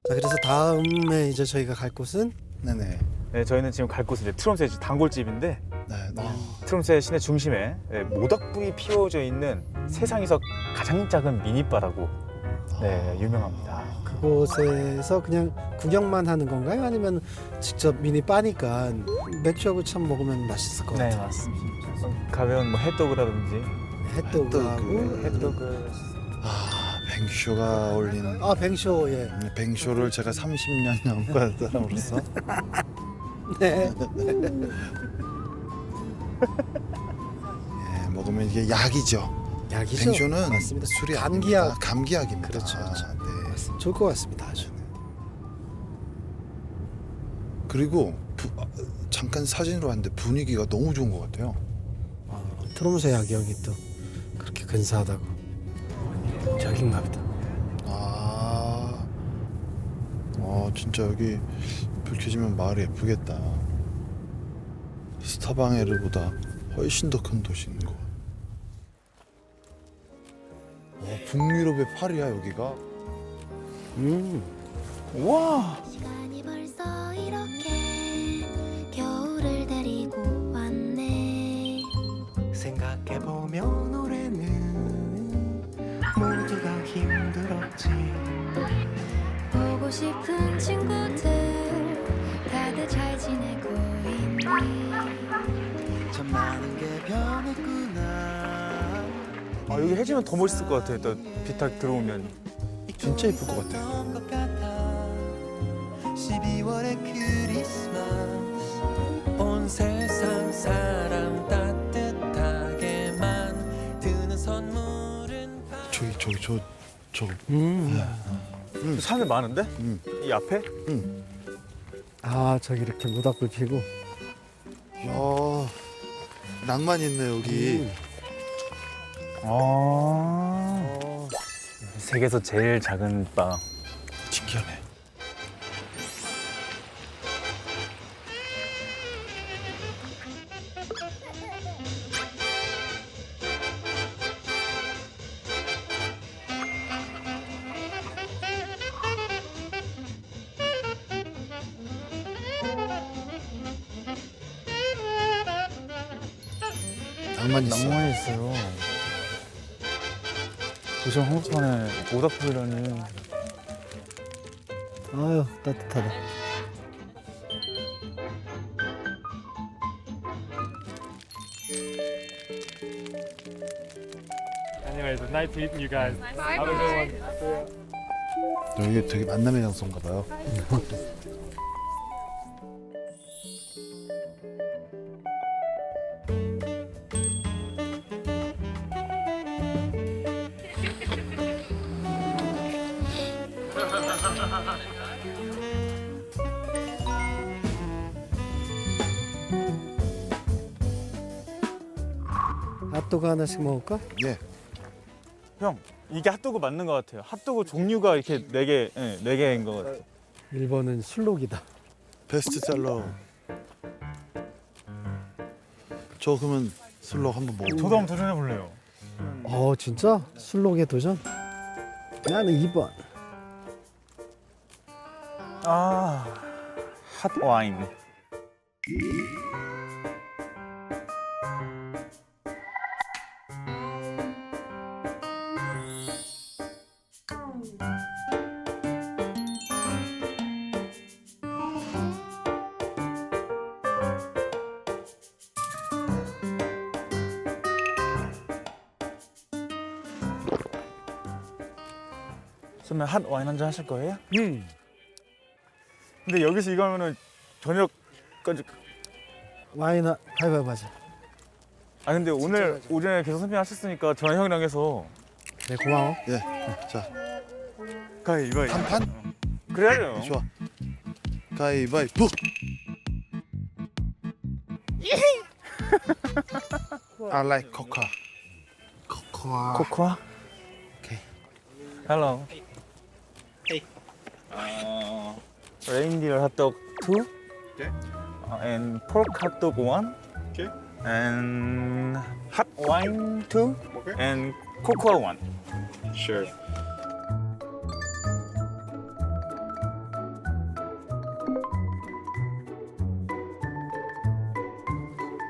자, 그래서 다음에 이제 저희가 갈 곳은 네네. 네, 저희는 지금 갈 곳은 이제 트롬스의 단골집인데 네. 네. 트롬스의 시내 중심에 모닥불이 피워져 있는 세상에서 가장 작은 미니바라고 유명합니다. 그곳에서 그냥 구경만 하는 건가요? 아니면 직접 미니 바니까 맥주하고 참 먹으면 맛있을 것 네, 같아요. 맞습니다. 가벼운 뭐 햇도그라든지 햇도그하고 햇도그. 뱅쇼가 어울리는 뱅쇼, 예. 뱅쇼를 제가 30년 연구한 사람으로서 네. 예, 먹으면 이게 약이죠. 약이죠. 뱅쇼는 맞습니다. 술이 감기약. 아닙니다. 감기약입니다. 그렇죠, 그렇죠. 네. 맞습니다. 좋을 것 같습니다. 아주. 그리고 잠깐 사진으로 왔는데 분위기가 너무 좋은 것 같아요. 트롬스 야경이 또 그렇게 근사하다고. 저긴가 보다. 진짜 여기 불 켜지면 마을이 예쁘겠다. 스타방에르보다 훨씬 더 큰 도시인 거. 북유럽의 파리야 여기가. 우와. 시간이 벌써 이렇게 겨울을 데리고 왔네. 생각해보면 올해는 모두가 힘들었지. 보고 싶은 친구들 다들 잘 지내고 있니? 참 많은 게 변했구나. 여기 해지면 더 멋있을 것 같아요. 또 비탁 들어오면. 진짜 예쁠 것 같아요. 것 같아. 12월의 크리스마스 온 세상 사람 따뜻하게 만드는 선물은 저거. 산을 많은데? 이 앞에? 저기 이렇게 모닥불 피고. 야, 낭만 있네 여기. 세계에서 제일 작은 바. 신기하네. 낭만 있어. 낭만이 있어요. 도시 한복판에 모닥불이라니. 아유, 따뜻하다. Anyways, it's nice meeting you guys. Have a good one. 여기 되게 만남의 장소인가 봐요. 핫도그 하나씩 먹을까? 예. 형, 이게 핫도그 맞는 것 같아요. 핫도그 종류가 이렇게 네 개인 것 같아요. 일본은 술록이다. 베스트셀러. 저 그러면 술록 한번 먹어. 저도 한번 도전해 볼래요. 진짜? 술록의 도전? 나는 2번. 핫 와인. 선배 핫 와인 한 잔 하실 거예요? 근데 여기서 이거 하면은 저녁까지. 와인 가위바위보 하자. 근데 오늘 오전에 계속 선배 하셨으니까 저랑 형이랑 해서 네, 고마워. 예. 자, 가위바위보. 한판? 그래야죠. 좋아. 가위바위보. I like coca. 코코아? 오케이. Hello. Hey. Reindeer hot dog 2. Okay. And pork hot dog 1. Okay. And hot wine 2. Okay. And cocoa 1. Sure.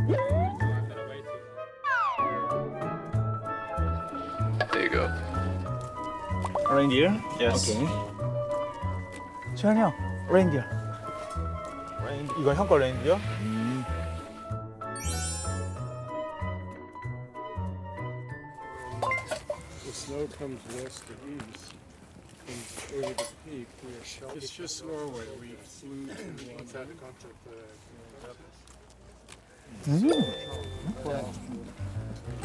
There you go. Reindeer? Yes. Okay. 주현이 형, reindeer. 이거 형 거 reindeer? The snow comes west to east. From over the peak, it's just Norway. We flew to that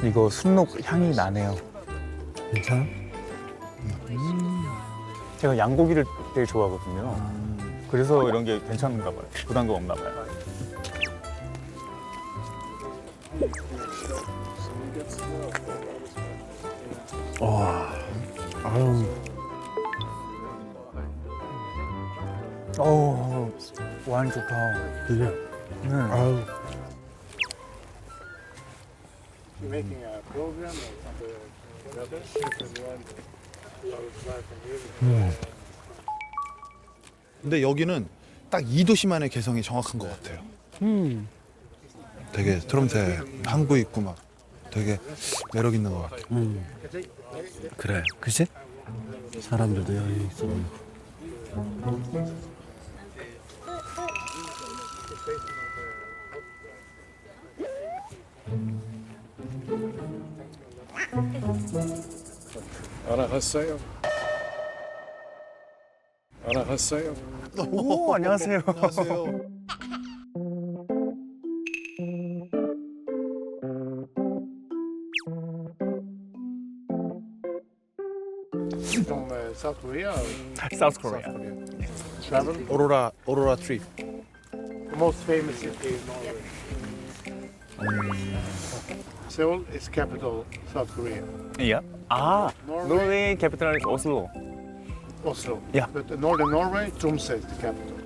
이거 순록 향이 나네요. 괜찮아? 제가 양고기를 되게 좋아하거든요. 그래서 이런 게 괜찮은가 봐요. 부담감 없나 봐요. 와, 아유, 어우, 와인 좋다. 그게, 네. 아유, making a program of the weather and one 근데 여기는 딱 2도시만의 개성이 정확한 것 같아요. 되게 트롬새 항구 있고 막 되게 매력 있는 것 같아요. 그래. 그치? 사람들도 여기 있어. 안녕하세요. 안녕하세요. 오, 안녕하세요. 안녕하세요. From South Korea. South Korea. Travel. 오로라 트립. The most famous city in Norway. Seoul is capital South Korea. Yeah. 아, Norway, 노르웨이 캐피탈 오슬로. Oslo. Yeah. But northern Norway, Tromsø is the capital.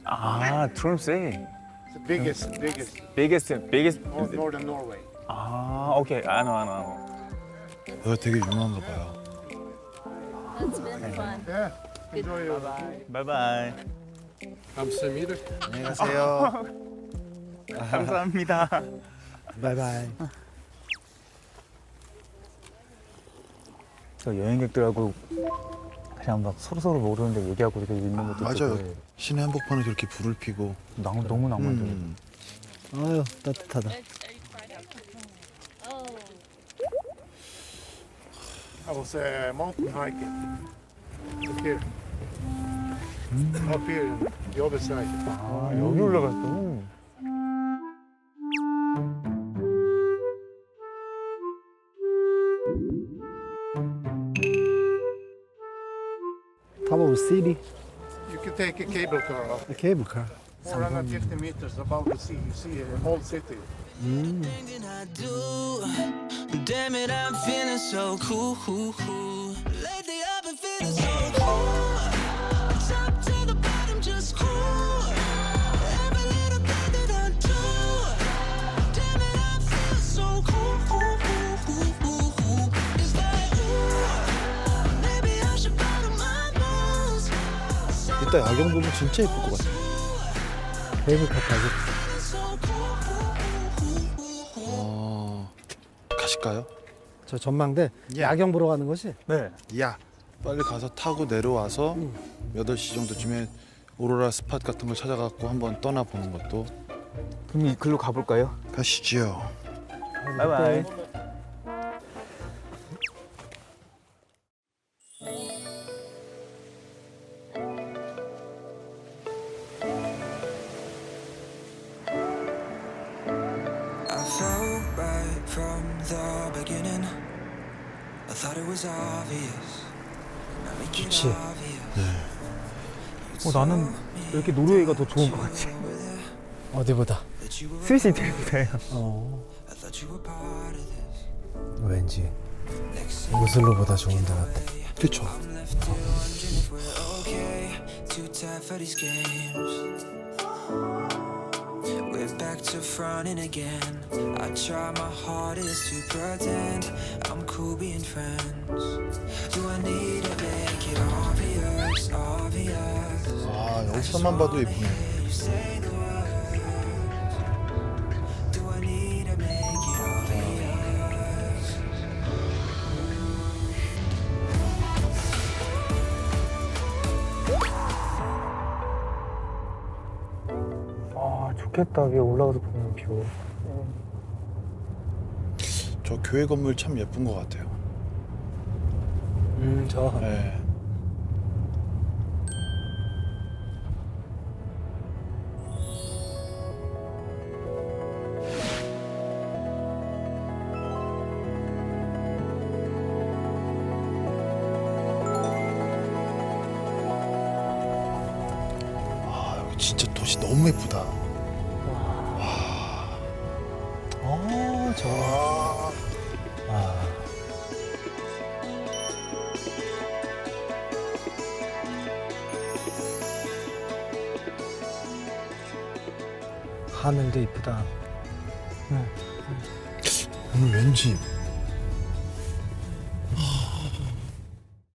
아, 트롬세. It's the biggest biggest. northern Norway. 아, 오케이. 아노. 여기 되게 유명한가 봐요. Yeah. Enjoy your 바이바이. 감사합니다. 안녕히 가세요. 감사합니다. 바이바이. 저 여행객들하고 그냥 막 서로 모르는데 얘기하고 이렇게 있는 것도 맞아요. 되게 신의 한복판에 저렇게 불을 피고. 너무 낭만적이에요. 아유, 따뜻하다. I was mountain hiking. Look here. Up here, on the other side. 아, 여기 올라갔어. Top of the city, You can take a cable car up. a cable car. 450 meters above the sea. You see the whole city. I do. Damn it, I'm feeling so cool. Lately I've been feeling so cool. Top to the bottom, just cool. Every little thing that I do. Damn it, I feel so cool. It's like ooh, maybe I should bottom my nose. 이따 야경 보면 진짜 예쁠 것 같아요. 케이블카 타기. So cool. 가실까요? 저 전망대 야. 야경 보러 가는 것이. 네. 야, 빨리 가서 타고 내려와서 8시 정도쯤에 오로라 스팟 같은 걸 찾아갖고 한번 떠나보는 것도 그럼 글로 가볼까요? 가시지요. 바이바이. I felt right from the beginning. I thought it was obvious. Now make it 좋지. obvious. 나는 이렇게 노르웨이가 더 좋은 것 같지. 어디보다? That you were 스위스이태리보다요. I thought you were part of this. 왠지 Next 오슬로보다 좋은 데 같아. 그쵸? I'm left to wondering if we're okay. Too tired for these games. We're back to fronting again. I try my hardest to pretend I'm cool being friends. Do I need to make it obvious? 아, 여기서만 봐도 예쁘네. You say the word. 좋겠다. 위에 올라가서 보는 뷰. 저 교회 건물 참 예쁜 것 같아요. 저. 네. 아, 여기 진짜 도시 너무 예쁘다. 저. 하늘도 이쁘다. 오늘 왠지